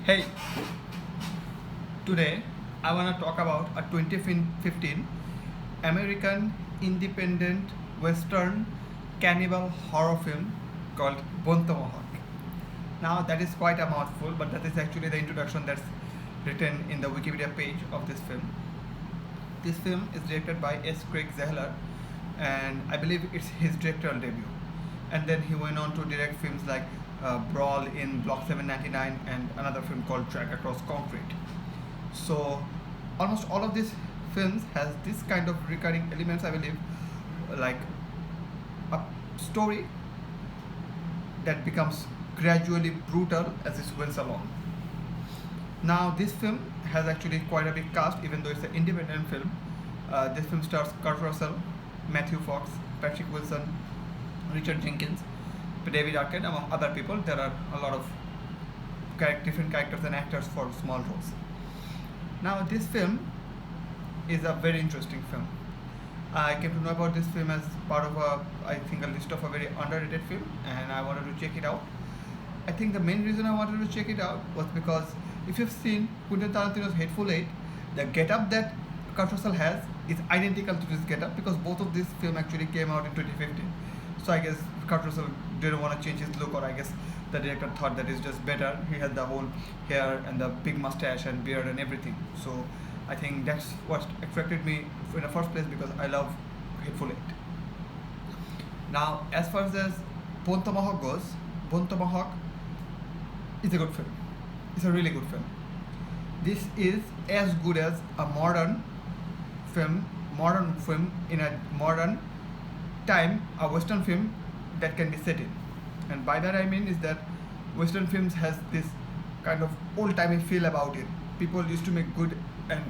Hey, today I want to talk about a 2015 American independent Western cannibal horror film called Tomahawk. Now that is quite a mouthful, but that is actually the introduction that's written in the Wikipedia page of this film. This film is directed by S. Craig Zahler, and I believe it's his directorial debut. And then he went on to direct films like Brawl in Block 799 and another film called Drag Across Concrete. So almost all of these films has this kind of recurring elements, I believe, like a story that becomes gradually brutal as it went along. Now this film has actually quite a big cast, even though it's an independent film. This film stars Kurt Russell, Matthew Fox, Patrick Wilson, Richard Jenkins, David Arquette, among other people. There are a lot of different characters and actors for small roles. Now this film is a very interesting film. I came to know about this film as part of a list of a very underrated film, and I wanted to check it out. I think the main reason I wanted to check it out was because if you've seen Quentin Tarantino's Hateful Eight, the get-up that Kurt Russell has is identical to this get-up, because both of these films actually came out in 2015. So I guess Kurt Russell didn't want to change his look, or I guess the director thought that it's just better. He had the whole hair and the big mustache and beard and everything. So I think that's what attracted me in the first place, because I love Hateful Eight. Now, as far as Bone Tomahawk goes, Bone Tomahawk is a good film. It's a really good film. This is as good as a modern film in a modern time, a Western film that can be set in. And by that I mean is that Western films has this kind of old-timey feel about it. People used to make good and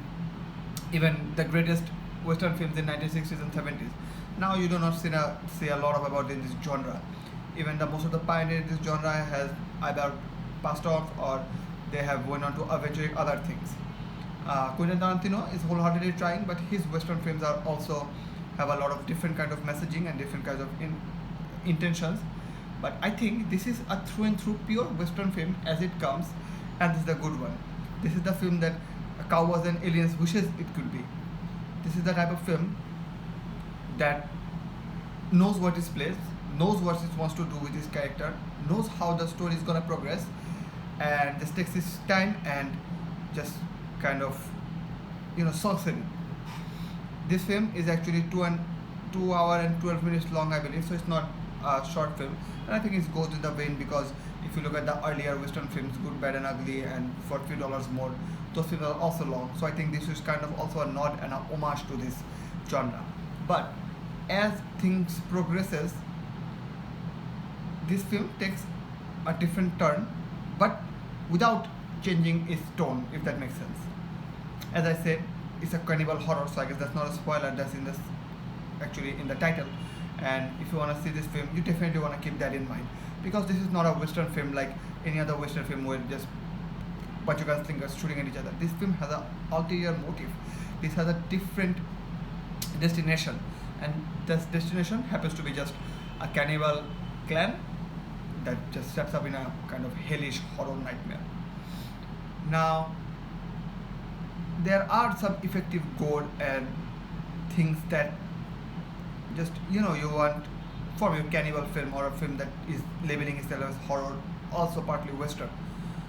even the greatest Western films in 1960s and 70s. Now you do not see a lot about in this genre. Even most of the pioneers in this genre has either passed off or they have went on to adventuring other things. Quentin Tarantino is wholeheartedly trying, but his Western films are also have a lot of different kind of messaging and different kinds of intentions. But I think this is a through and through pure Western film as it comes, and this is the good one. This is the film that Cowboys and Aliens wishes it could be. This is the type of film that knows what it plays, knows what it wants to do with its character, knows how the story is gonna progress, and just takes its time and just kind of sulks in. This film is actually 2 hour and 12 minutes long, I believe, so it's not a short film. And I think it goes in the vein, because if you look at the earlier Western films, Good, Bad and Ugly and For a Few Dollars More, those films are also long. So I think this is kind of also a nod and a homage to this genre. But as things progresses, this film takes a different turn, but without changing its tone, if that makes sense. As I said, it's a cannibal horror, so I guess that's not a spoiler, that's actually in the title. And if you want to see this film, you definitely want to keep that in mind, because this is not a Western film like any other Western film where just bunch of gunslingers shooting at each other. This film has an ulterior motive. This has a different destination, and this destination happens to be just a cannibal clan that just steps up in a kind of hellish horror nightmare. Now, there are some effective gore and things that just you want from your cannibal film, or a film that is labeling itself as horror, also partly Western.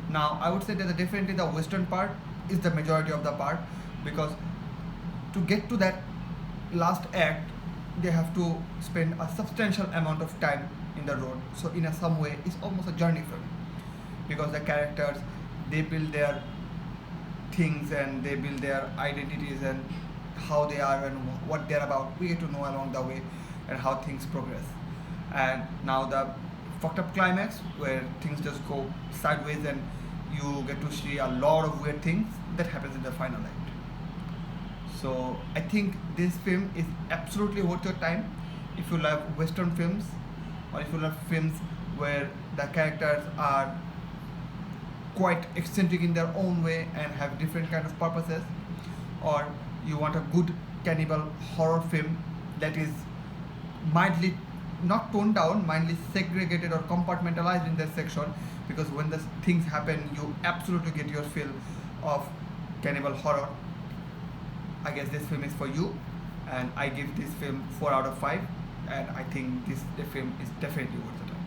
Now I would say that definitely the Western part is the majority of the part, because to get to that last act they have to spend a substantial amount of time in the road. So in some way it's almost a journey film, because the characters, they build their things and they build their identities and how they are and what they're about. We get to know along the way and how things progress. And now the fucked up climax where things just go sideways and you get to see a lot of weird things that happens in the final act. So I think this film is absolutely worth your time if you love Western films, or if you love films where the characters are quite eccentric in their own way and have different kind of purposes, or you want a good cannibal horror film that is mildly not toned down, mildly segregated or compartmentalized in that section, because when the things happen, you absolutely get your fill of cannibal horror. I guess this film is for you, and I give this film 4 out of 5, and I think this the film is definitely worth the time.